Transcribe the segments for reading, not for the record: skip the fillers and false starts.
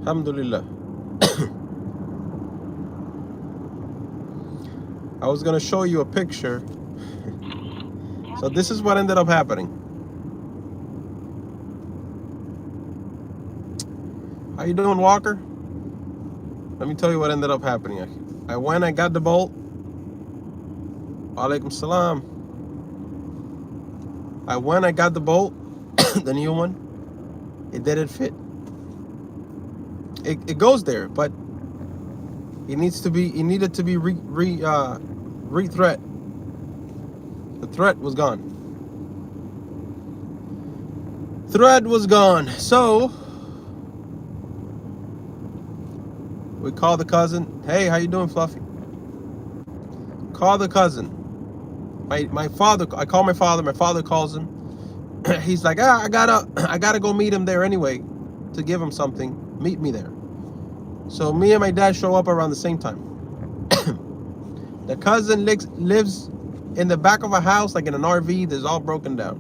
Alhamdulillah. I was gonna show you a picture. So this is what ended up happening. How you doing, Walker? Let me tell you what ended up happening. I went, I got the bolt. Alaikum salam. I went, I got the bolt, the new one. It didn't fit. It goes there, but it needed to be re-thread. The thread was gone. Thread was gone. So we call the cousin. Hey, how you doing, Fluffy? Call the cousin. My father. I call my father. My father calls him. He's like, I gotta go meet him there anyway, to give him something. Meet me there. So me and my dad show up around the same time. The cousin lives in the back of a house, like in an RV. That's all broken down,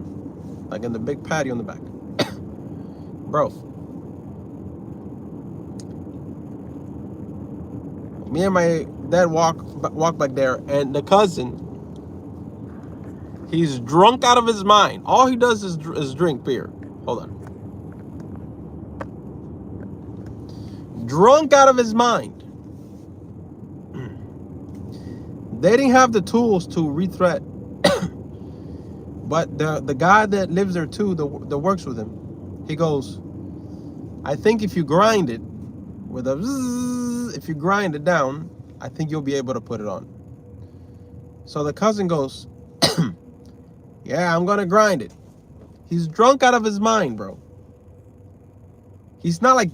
like in the big patio in the back. Bro, me and my dad walk back there, and the cousin, he's drunk out of his mind. All he does is drink beer. Hold on. Drunk out of his mind. They didn't have the tools to rethread. But the guy that lives there too, that works with him, he goes, I think if you grind it with a zzz, if you grind it down, I think you'll be able to put it on. So the cousin goes, yeah, I'm gonna grind it. He's drunk out of his mind, bro. He's not like,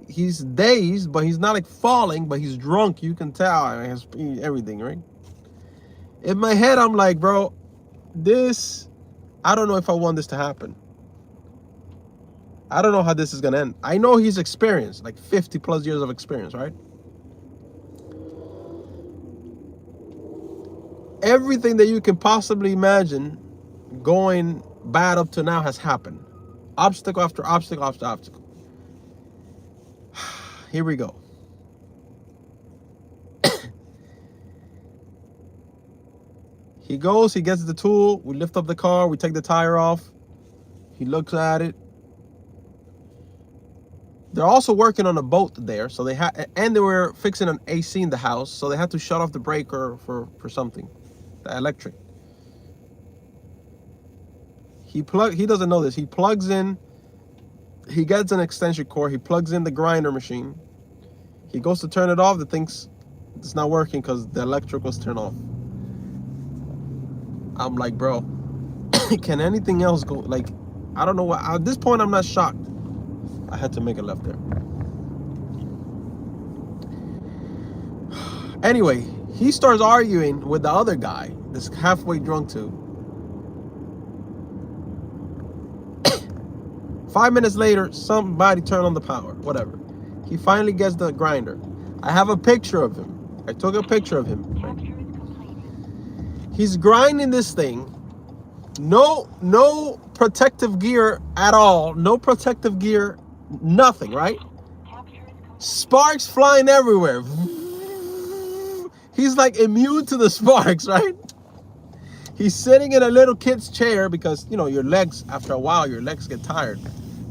he's dazed, but he's not like falling, but he's drunk. You can tell. He has everything, right? In my head, I'm like, bro, I don't know if I want this to happen. I don't know how this is going to end. I know he's experienced, like 50 plus years of experience, right? Everything that you can possibly imagine going bad up to now has happened. Obstacle after obstacle after obstacle. Here we go. He goes, he gets the tool, we lift up the car, we take the tire off. He looks at it. They're also working on a boat there, so they were fixing an AC in the house, so they had to shut off the breaker for something, the electric. He doesn't know this. He plugs in, he gets an extension cord, he plugs in the grinder machine. He goes to turn it off, the thing's it's not working because the electric was turned off. I'm like, bro, can anything else go? Like, I don't know what, at this point I'm not shocked. I had to make a left there. Anyway, he starts arguing with the other guy, this halfway drunk too. 5 minutes later, somebody turned on the power, whatever. He finally gets the grinder. I have a picture of him. I took a picture of him. Right? He's grinding this thing. No protective gear at all. No protective gear. Nothing, right? Sparks flying everywhere. He's like immune to the sparks, right? He's sitting in a little kid's chair because, you know, your legs, after a while, your legs get tired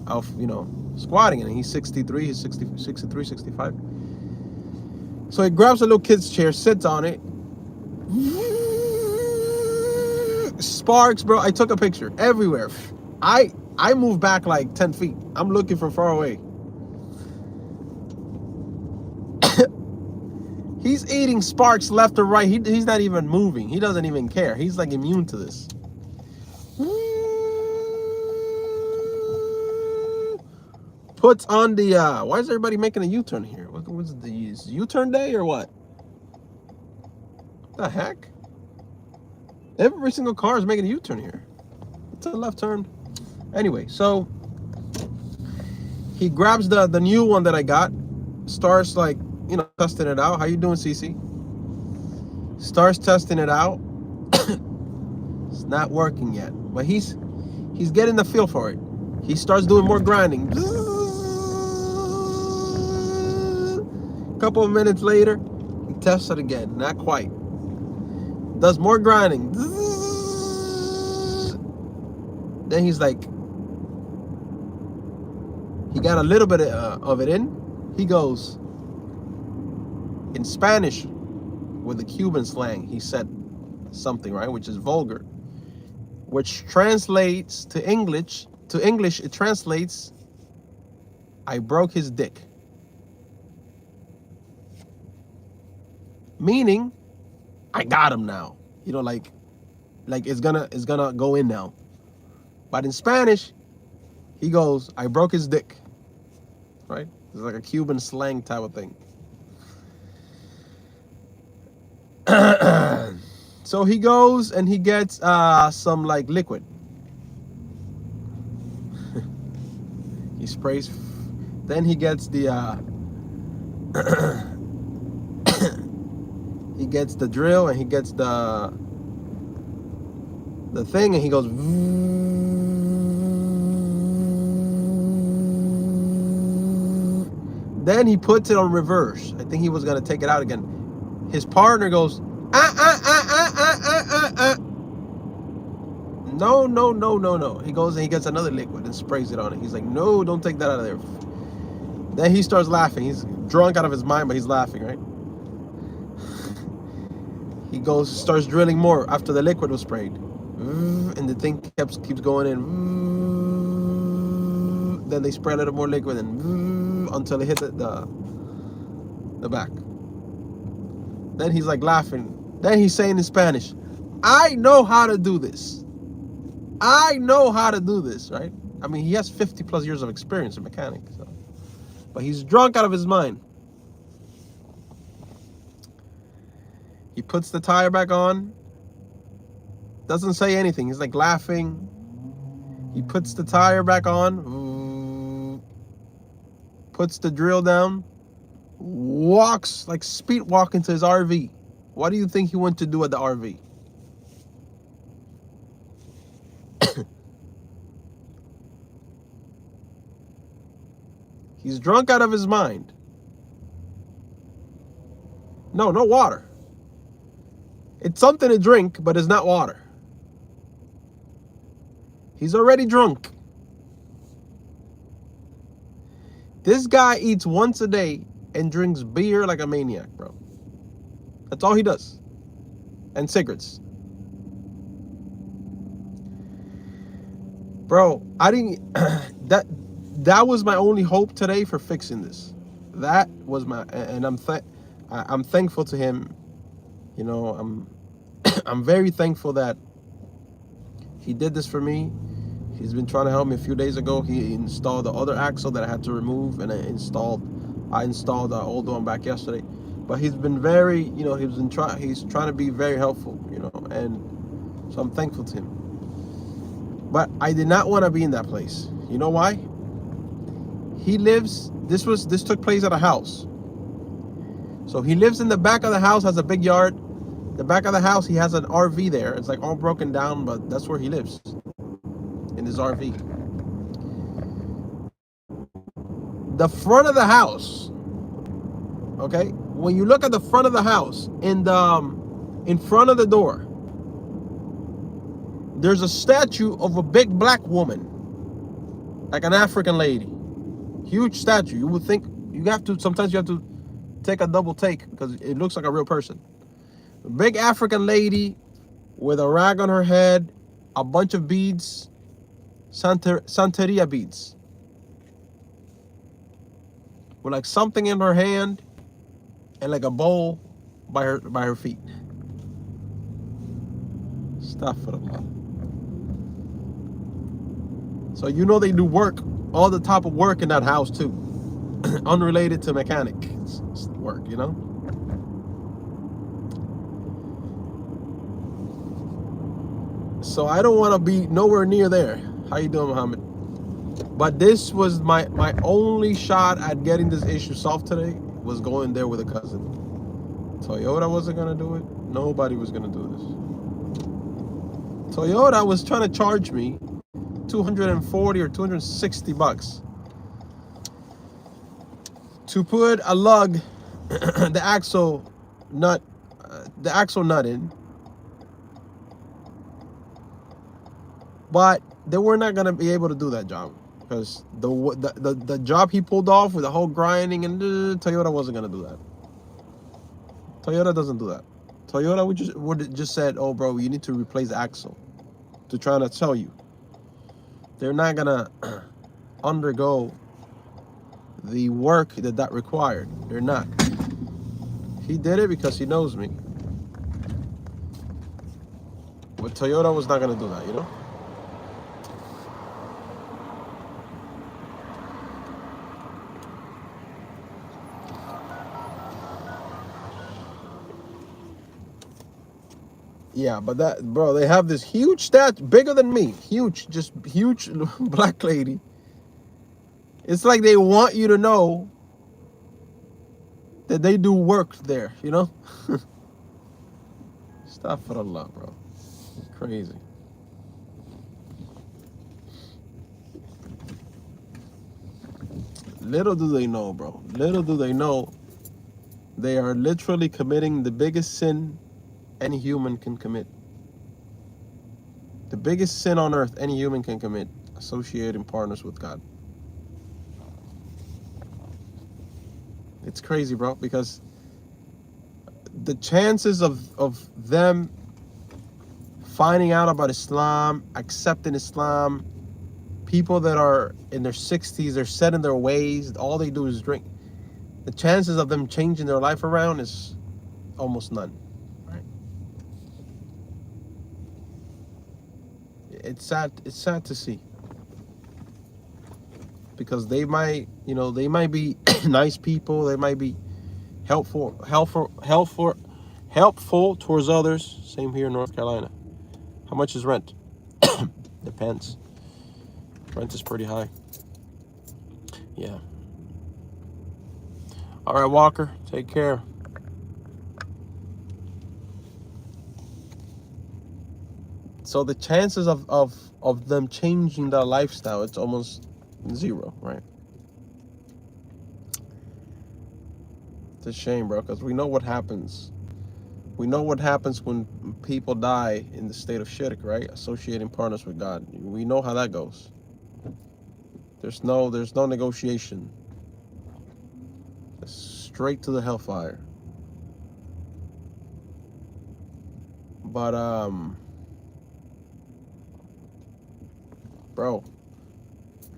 of, you know, squatting. And he's 63, he's 63, 65. So he grabs a little kid's chair, sits on it. Sparks, bro. I took a picture everywhere. I moved back like 10 feet. I'm looking from far away. He's eating sparks left or right. He's not even moving. He doesn't even care. He's like immune to this. Puts on the, why is everybody making a U-turn here? What's the U-turn day or what? What the heck? Every single car is making a U-turn here. It's a left turn. Anyway, so he grabs the new one that I got, starts like, you know, testing it out. How you doing, CC? Starts testing it out. It's not working yet, but he's getting the feel for it. He starts doing more grinding. A couple of minutes later, he tests it again. Not quite. Does more grinding. Then he's like, he got a little bit of it in. He goes, in Spanish, with the Cuban slang, he said something, right, which is vulgar, which translates to English. To English, it translates, I broke his dick. Meaning, I got him now. You know, like it's gonna go in now. But in Spanish, he goes, I broke his dick. Right? It's like a Cuban slang type of thing. So he goes and he gets some like liquid. He sprays. Then he gets the he gets the drill and he gets the thing and he goes. Then he puts it on reverse. I think he was gonna take it out again. His partner goes, No. He goes and he gets another liquid and sprays it on it. He's like, no, don't take that out of there. Then he starts laughing. He's drunk out of his mind, but he's laughing, right? He goes, starts drilling more after the liquid was sprayed. And the thing keeps going in. Then they spray a little more liquid and until it hit the back. Then he's like laughing. Then he's saying in Spanish, I know how to do this. I know how to do this, right? I mean, he has 50 plus years of experience in mechanics. So. But he's drunk out of his mind. He puts the tire back on. Doesn't say anything. He's like laughing. He puts the tire back on. Puts the drill down. Walks, like speed walk into his RV. What do you think he went to do at the RV? He's drunk out of his mind. No water. It's something to drink, but it's not water. He's already drunk. This guy eats once a day and drinks beer like a maniac, bro. That's all he does. And cigarettes. Bro, I didn't that was my only hope today for fixing this. That was my, and I'm thankful to him. You know, I'm very thankful that he did this for me. He's been trying to help me. A few days ago, he installed the other axle that I had to remove, and I installed the old one back yesterday. But he's been very, you know, he's trying to be very helpful, you know, and so I'm thankful to him. But I did not want to be in that place. You know why? This took place at a house. So he lives in the back of the house, has a big yard. The back of the house, he has an RV there. It's like all broken down, but that's where he lives, in his RV. The front of the house, okay? When you look at the front of the house, in front of the door, there's a statue of a big black woman, like an African lady. Huge statue. You would think sometimes you have to take a double take because it looks like a real person. A big African lady with a rag on her head, a bunch of beads, Santeria beads, with like something in her hand and like a bowl by her feet. Astaghfirullah. So you know they do work, all the type of work in that house too, unrelated to mechanic work, you know. So I don't want to be nowhere near there. How you doing, Muhammad? But this was my only shot at getting this issue solved today, was going there with a cousin. Toyota wasn't gonna do it. Nobody was gonna do this. Toyota was trying to charge me $240 or $260 to put a lug the axle nut, the axle nut in, but they were not gonna be able to do that job because the job he pulled off with the whole grinding and Toyota wasn't gonna do that. Toyota doesn't do that. Toyota would just said, "Oh, bro, you need to replace the axle." To try to tell you, they're not gonna undergo the work that required. They're not. He did it because he knows me. But Toyota was not gonna do that, you know? Yeah, but that, bro, they have this huge statue, bigger than me, huge, just huge black lady. It's like they want you to know that they do work there, you know? Astaghfirullah, bro. Crazy. Little do they know, bro. Little do they know they are literally committing the biggest sin any human can commit. The biggest sin on earth any human can commit, associating partners with God. It's crazy, bro, because the chances of them finding out about Islam, accepting Islam, people that are in their 60s, they're set in their ways, all they do is drink. The chances of them changing their life around is almost none. Right? It's sad to see. Because they might, they might be nice people, they might be helpful towards others. Same here in North Carolina. How much is rent? Depends. Rent is pretty high. Yeah. All right, Walker. Take care. So the chances of them changing their lifestyle, it's almost zero, right? It's a shame, bro, because we know what happens. We know what happens when people die in the state of shirk, right? Associating partners with God. We know how that goes. There's no negotiation. It's straight to the hellfire. But bro,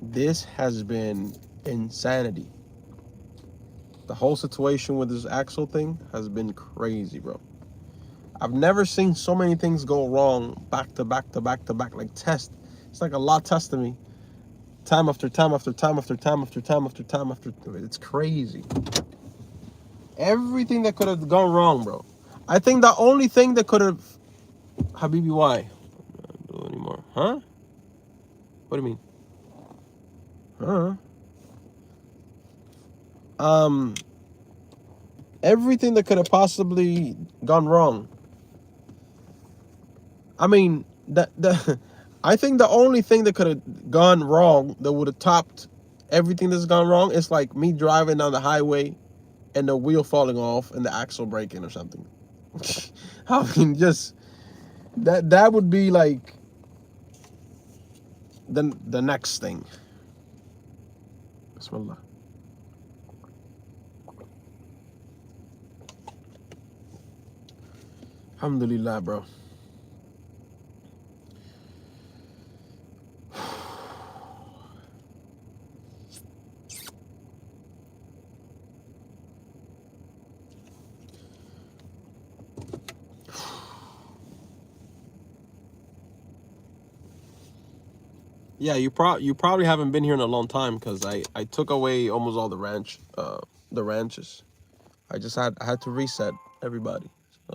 this has been insanity. The whole situation with this axle thing has been crazy, bro. I've never seen so many things go wrong back to back to back to back, like test. It's like a lot testing me. Time after time after time after time after time after time after. It's crazy. Everything that could have gone wrong, bro. I think the only thing that could have, Habibi, why? Don't do it anymore, huh? What do you mean? Huh? Everything that could have possibly gone wrong. I mean, I think the only thing that could have gone wrong that would have topped everything that's gone wrong is like me driving down the highway and the wheel falling off and the axle breaking or something. I mean, just that would be like the next thing. Bismillah. Alhamdulillah, bro. Yeah, you probably haven't been here in a long time because I took away almost all the ranches. I had to reset everybody. So.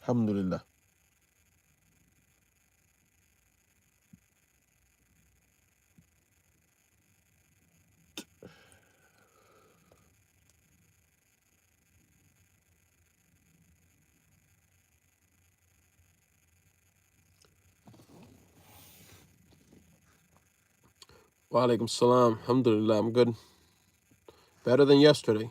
Alhamdulillah. Wa alaikum salam. Alhamdulillah, I'm good. Better than yesterday.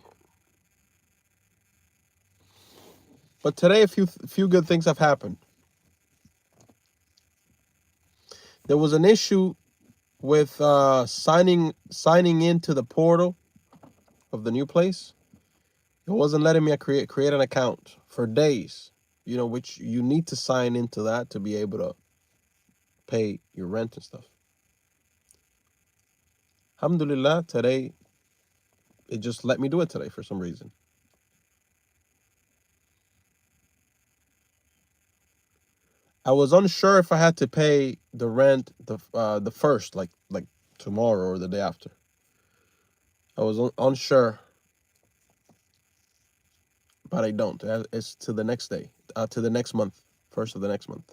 But today, a few good things have happened. There was an issue with signing into the portal of the new place. It wasn't letting me create an account for days. Which you need to sign into that to be able to pay your rent and stuff. Alhamdulillah, today it just let me do it today for some reason. I was unsure if I had to pay the rent the first, like tomorrow or the day after. I was unsure, but I don't. It's to the next day, to the next month, first of the next month.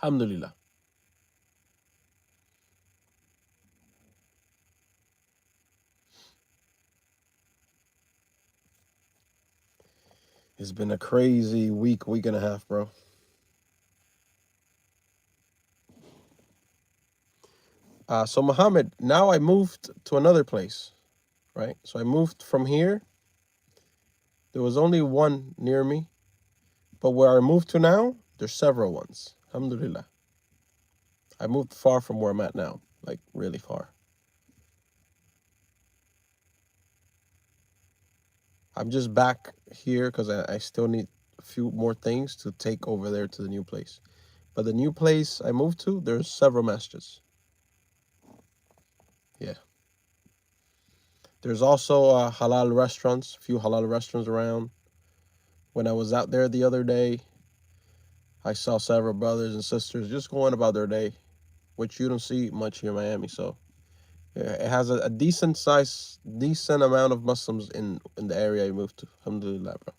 Alhamdulillah. It's been a crazy week and a half, bro. So Muhammad, now I moved to another place, right? So I moved from here. There was only one near me, but where I moved to now, there's several ones. Alhamdulillah. I moved far from where I'm at now, like really far. I'm just back here because I still need a few more things to take over there to the new place. But the new place I moved to, there's several masjids. Yeah. There's also halal restaurants, a few halal restaurants around. When I was out there the other day, I saw several brothers and sisters just going about their day, which you don't see much here in Miami. So yeah, it has a decent amount of Muslims in the area I moved to. Alhamdulillah, bro.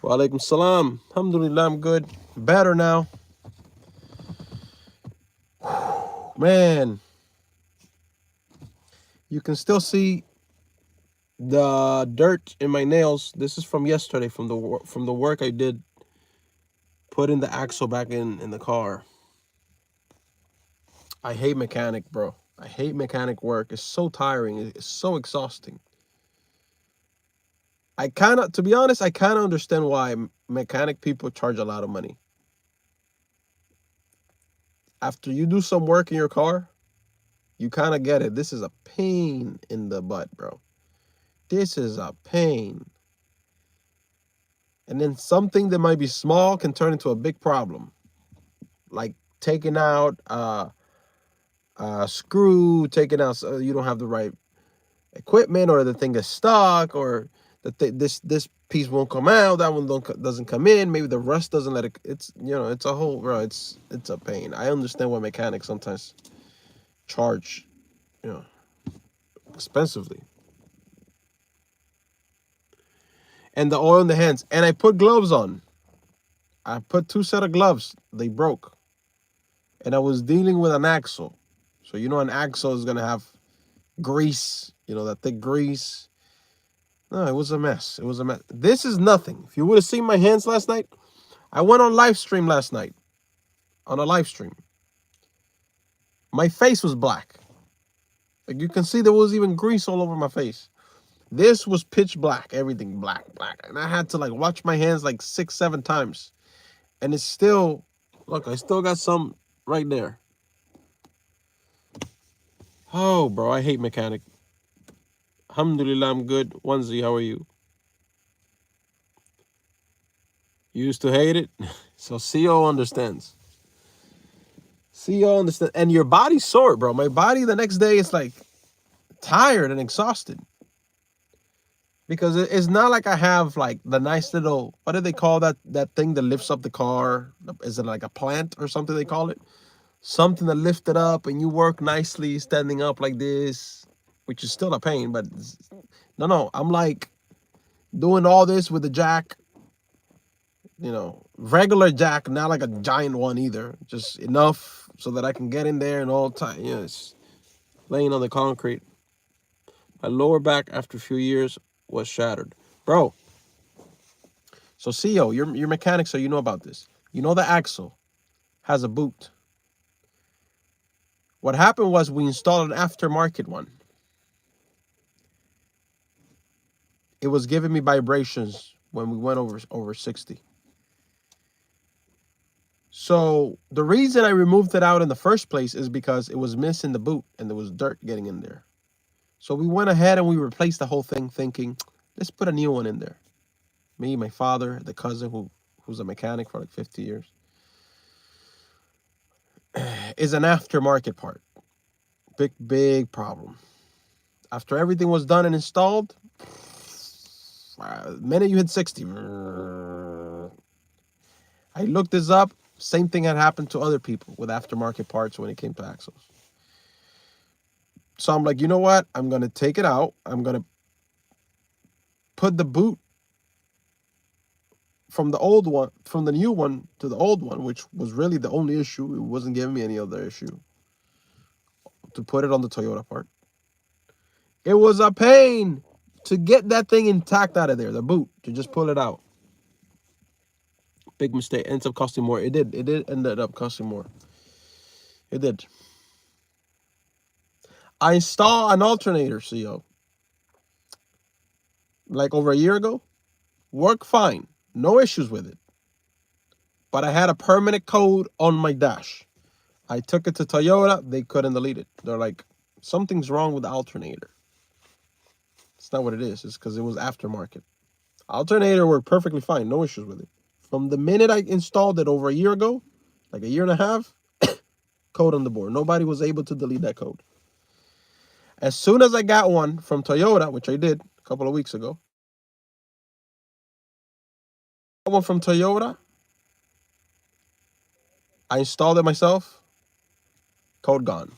Wa alaikum salam. Alhamdulillah, I'm good. Better now. Man, you can still see the dirt in my nails. This is from yesterday, from the work I did putting the axle back in the car. I hate mechanic, bro. I hate mechanic work. It's so tiring. It's so exhausting. To be honest, I kind of understand why mechanic people charge a lot of money. After you do some work in your car, you kind of get it. This is a pain in the butt, bro. This is a pain. And then something that might be small can turn into a big problem. Like taking out a screw, taking out, you don't have the right equipment, or the thing is stuck, or this piece won't come out, that one doesn't come in, maybe the rust doesn't let it. It's it's a whole, bro. It's a pain. I understand why mechanics sometimes charge expensively. And the oil in the hands, and I put gloves on. I put 2 set of gloves. They broke, and I was dealing with an axle. So an axle is gonna have grease, that thick grease. No, it was a mess. It was a mess. This is nothing. If you would have seen my hands last night, I went on live stream last night. On a live stream. My face was black. Like you can see there was even grease all over my face. This was pitch black. Everything black. And I had to watch my hands 6, 7 times. And it's still, look, I still got some right there. Oh, bro, I hate mechanic. Alhamdulillah, I'm good. Onesie, how are you? You used to hate it? So CO understands. CO understands. And your body's sore, bro. My body the next day is tired and exhausted. Because it's not like I have the nice little, what do they call that thing that lifts up the car? Is it like a plant or something they call it? Something that lifts it up and you work nicely standing up like this, which is still a pain, but no, I'm doing all this with the jack, regular jack, not like a giant one either, just enough so that I can get in there and all time. Yes, laying on the concrete. My lower back after a few years was shattered, bro. So CO, you're mechanic, so you know about this. The axle has a boot. What happened was we installed an aftermarket one. It was giving me vibrations when we went over 60. So the reason I removed it out in the first place is because it was missing the boot and there was dirt getting in there. So we went ahead and we replaced the whole thing thinking, let's put a new one in there. Me, my father, the cousin who's a mechanic for like 50 years. Is an aftermarket part. Big problem. After everything was done and installed, the minute you hit 60, I looked this up. Same thing had happened to other people with aftermarket parts when it came to axles. So I'm like, you know what? I'm going to take it out. I'm going to put the boot from the old one, from the new one to the old one, which was really the only issue. It wasn't giving me any other issue. To put it on the Toyota part. It was a pain to get that thing intact out of there, the boot, to just pull it out. Big mistake. Ends up costing more. It did end up costing more. It did. I installed an alternator, CO. Like over a year ago. Worked fine. No issues with it. But I had a permanent code on my dash. I took it to Toyota. They couldn't delete it. They're like, something's wrong with the alternator. It's not what it is. It's because it was aftermarket. Alternator worked perfectly fine. No issues with it. From the minute I installed it over a year ago, like a year and a half, code on the board. Nobody was able to delete that code. As soon as I got one from Toyota, which I did a couple of weeks ago, one from Toyota, I installed it myself, code gone.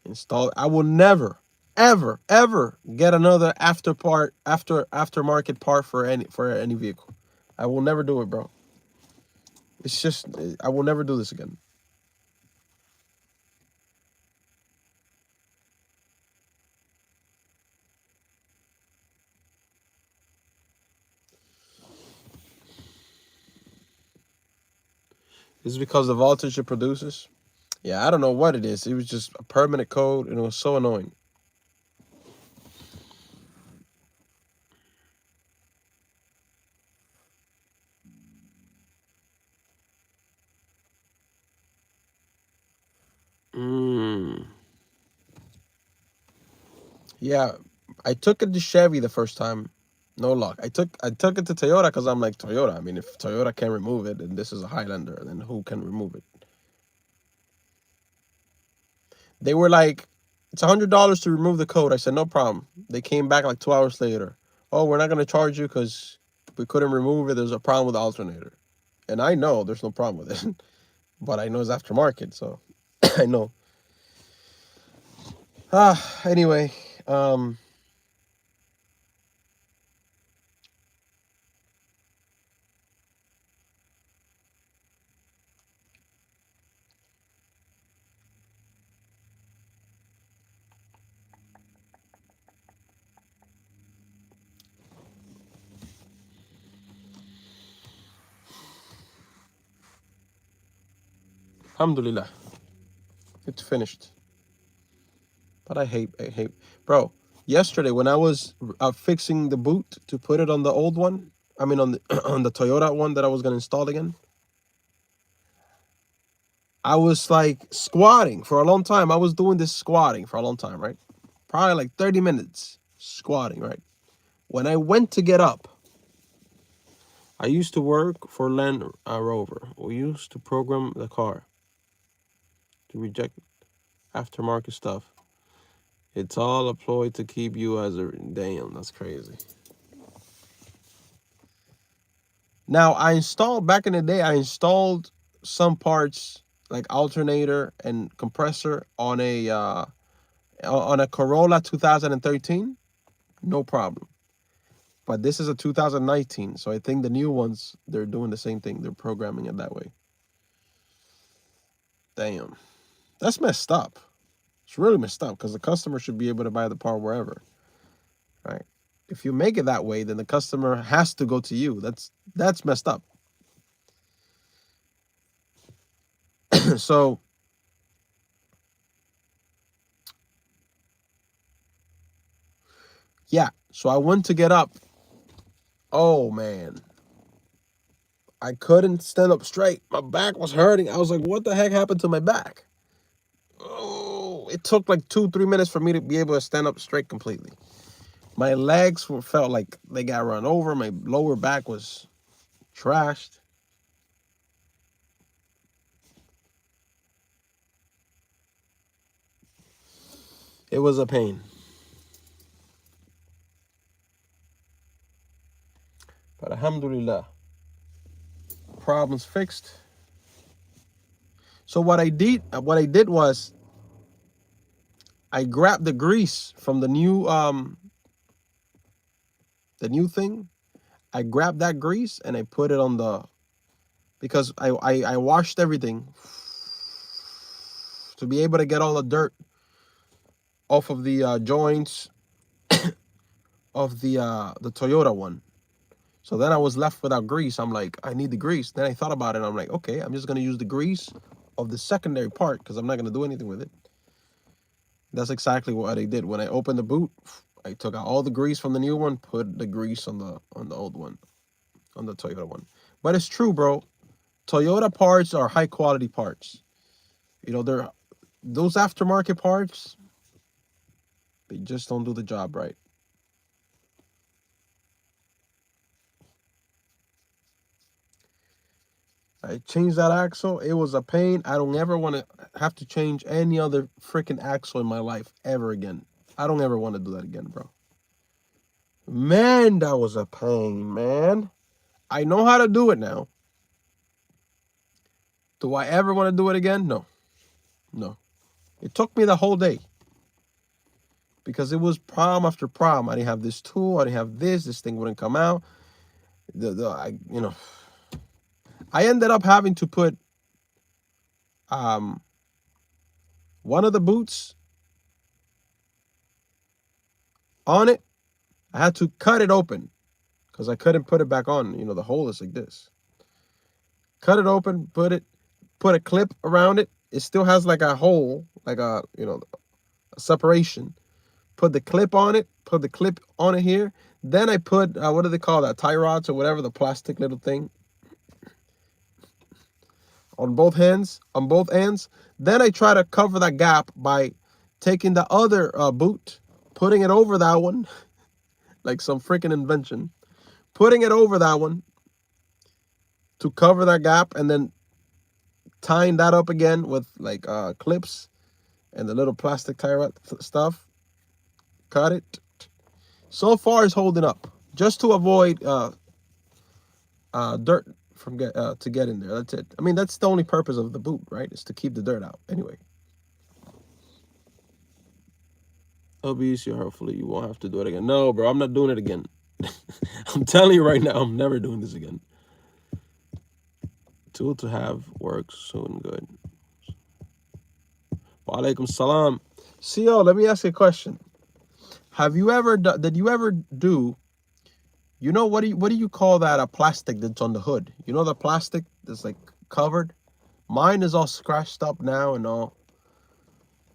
Installed. I will never, ever get another aftermarket part for any vehicle. I will never do it, bro. It's just, I will never do this again. This is because the voltage it produces. Yeah, I don't know what it is. It was just a permanent code, and it was so annoying. Yeah, I took it to Chevy the first time. No luck. I took it to Toyota because I'm like, Toyota. I mean, if Toyota can remove it, and this is a Highlander, then who can remove it? They were like, it's $100 to remove the code. I said, no problem. They came back like 2 hours later. Oh, we're not going to charge you because we couldn't remove it. There's a problem with the alternator. And I know there's no problem with it. But I know it's aftermarket, so I know. Anyway, alhamdulillah. It's finished. But I hate, bro. Yesterday when I was fixing the boot to put it on the old one, I mean on the on the Toyota one that I was gonna install again, I was like squatting for a long time. I was doing this squatting for a long time, right? Probably like 30 minutes squatting, right? When I went to get up, I used to work for Land Rover. We used to program the car to reject aftermarket stuff. It's all a ploy to keep you as a... Damn, that's crazy. Now, back in the day, I installed some parts like alternator and compressor on a Corolla 2013. No problem. But this is a 2019, so I think the new ones, they're doing the same thing. They're programming it that way. Damn. That's messed up. It's really messed up because the customer should be able to buy the part wherever, right? If you make it that way, then the customer has to go to you. That's messed up. So yeah, so I went to get up. Oh man, I couldn't stand up straight. My back was hurting. I was like, what the heck happened to my back? Oh, it took like 2-3 minutes for me to be able to stand up straight completely. My legs felt like they got run over. My lower back was trashed. It was a pain. But alhamdulillah, problems fixed. So what I did was I grabbed the grease from the new thing. I grabbed that grease and I put it on the, because I washed everything to be able to get all the dirt off of the joints of the Toyota one. So then I was left without grease. I'm like, I need the grease. Then I thought about it. I'm like, okay, I'm just gonna use the grease of the secondary part because I'm not gonna do anything with it. That's exactly what I did. When I opened the boot, I took out all the grease from the new one, put the grease on the old one, on the Toyota one. But it's true, bro. Toyota parts are high quality parts. You know, they're those aftermarket parts, they just don't do the job right. I changed that axle. It was a pain. I don't ever want to have to change any other freaking axle in my life ever again. I don't ever want to do that again, bro. Man, that was a pain, man. I know how to do it now. Do I ever want to do it again? No. No. It took me the whole day because it was problem after problem. I didn't have this tool. I didn't have this. This thing wouldn't come out. I ended up having to put one of the boots on it. I had to cut it open because I couldn't put it back on. You know, the hole is like this. Cut it open, put a clip around it. It still has like a hole, like a separation. Put the clip on it. Put the clip on it here. Then I put what do they call that? Tie rods or whatever, the plastic little thing. On both ends. Then I try to cover that gap by taking the other boot, putting it over that one, like some freaking invention, putting it over that one to cover that gap, and then tying that up again with like clips and the little plastic tie rod stuff. Cut it. So far, it's holding up, just to avoid dirt from to get in there. That's it. I mean, that's the only purpose of the boot, right? Is to keep the dirt out. Anyway, it'll be easier. Hopefully, you won't have to do it again. No, bro, I'm not doing it again. I'm telling you right now, I'm never doing this again. Tool to have works soon. Good. Wa alaikum salam. CO, let me ask you a question. Have you ever did you ever do, what do you call that, a plastic that's on the hood? You know, the plastic that's like covered? Mine is all scratched up now and all.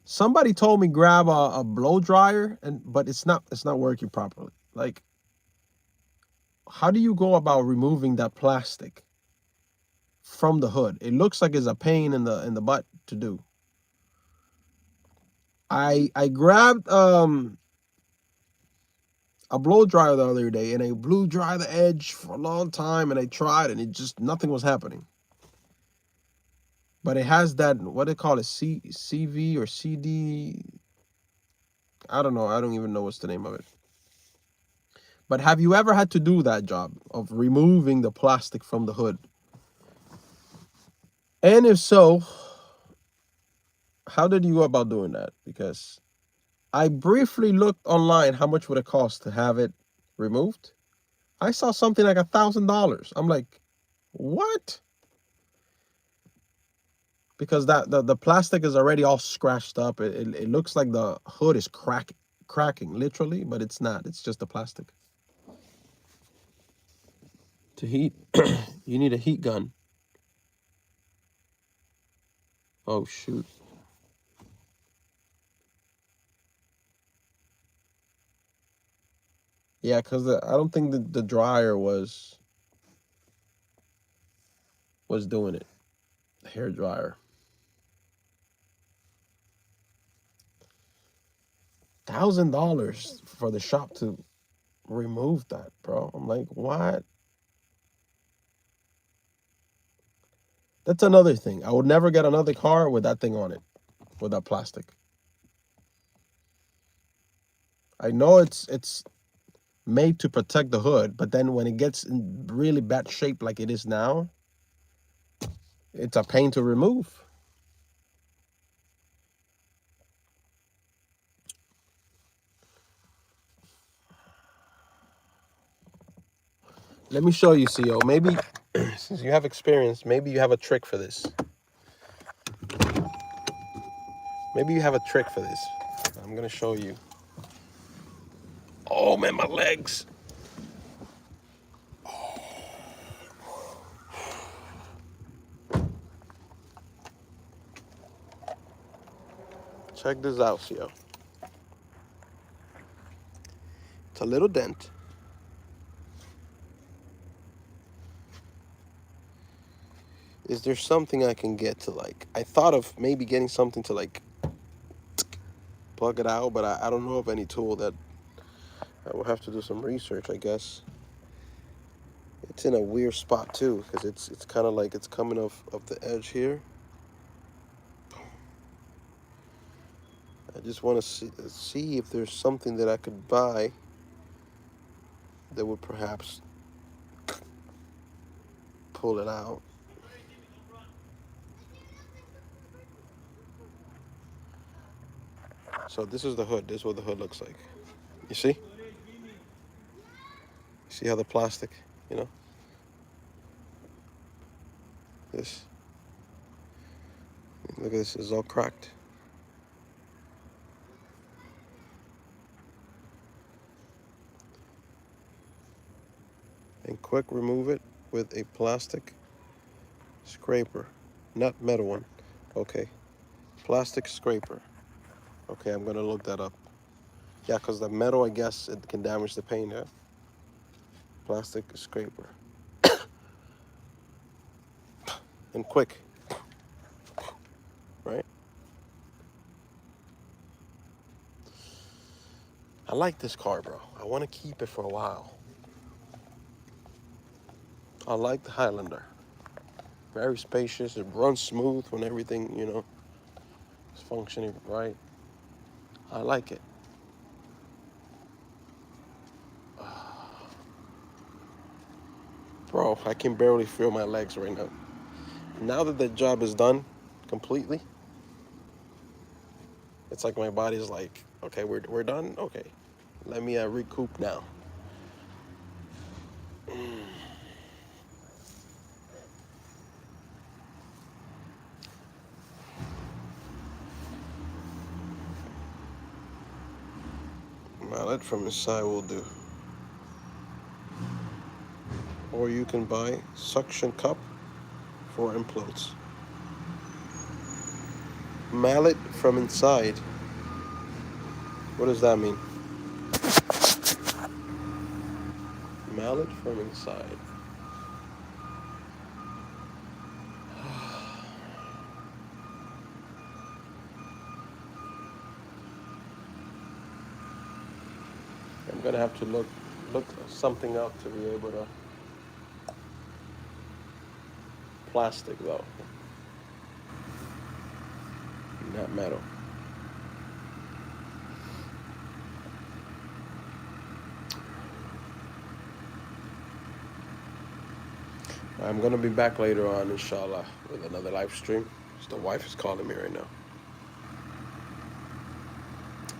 Somebody told me grab a blow dryer, but it's not working properly. Like, how do you go about removing that plastic from the hood? It looks like it's a pain in the butt to do. I grabbed a blow dryer the other day, and I blew dry the edge for a long time, and I tried, and it just, nothing was happening. But it has that, what they call it, CV or CD. I don't know. I don't even know what's the name of it. But have you ever had to do that job of removing the plastic from the hood? And if so, how did you go about doing that? Because I briefly looked online, how much would it cost to have it removed? I saw something like $1,000. I'm like, what? Because the plastic is already all scratched up. It looks like the hood is cracking, literally, but it's not. It's just the plastic. To heat, you need a heat gun. Oh shoot. Yeah, because I don't think the dryer was doing it. The hair dryer. $1,000 for the shop to remove that, bro. I'm like, what? That's another thing. I would never get another car with that thing on it, with that plastic. I know it's made to protect the hood, but then when it gets in really bad shape like it is now, it's a pain to remove. Let me show you, CO. Maybe, since you have experience, maybe you have a trick for this. Maybe you have a trick for this. I'm going to show you. Oh, man, my legs. Check this out, CO. It's a little dent. Is there something I can get to, like, I thought of maybe getting something to, like, plug it out, but I don't know of any tool. That I will have to do some research, I guess. It's in a weird spot too, because it's kind of like it's coming off the edge here. I just want to see if there's something that I could buy that would perhaps pull it out. So this is the hood. This is what the hood looks like. You see? You see how the plastic, you know? This. Look at this. It's all cracked. And quick remove it with a plastic scraper. Not metal one. Okay. Plastic scraper. Okay, I'm going to look that up. Yeah, because the metal, I guess, it can damage the paint. Yeah? Plastic scraper. And quick. Right? I like this car, bro. I want to keep it for a while. I like the Highlander. Very spacious. It runs smooth when everything, you know, is functioning right. I like it. Bro, I can barely feel my legs right now. Now that the job is done completely, it's like my body's like, okay, we're done. Okay, let me recoup now. Mallet from the side will do. Or you can buy suction cup for implodes. Mallet from inside. What does that mean? Mallet from inside. I'm gonna have to look something up to be able to. Plastic though, not metal. I'm gonna be back later on, inshallah, with another live stream. The wife is calling me right now.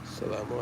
Salam alaikum.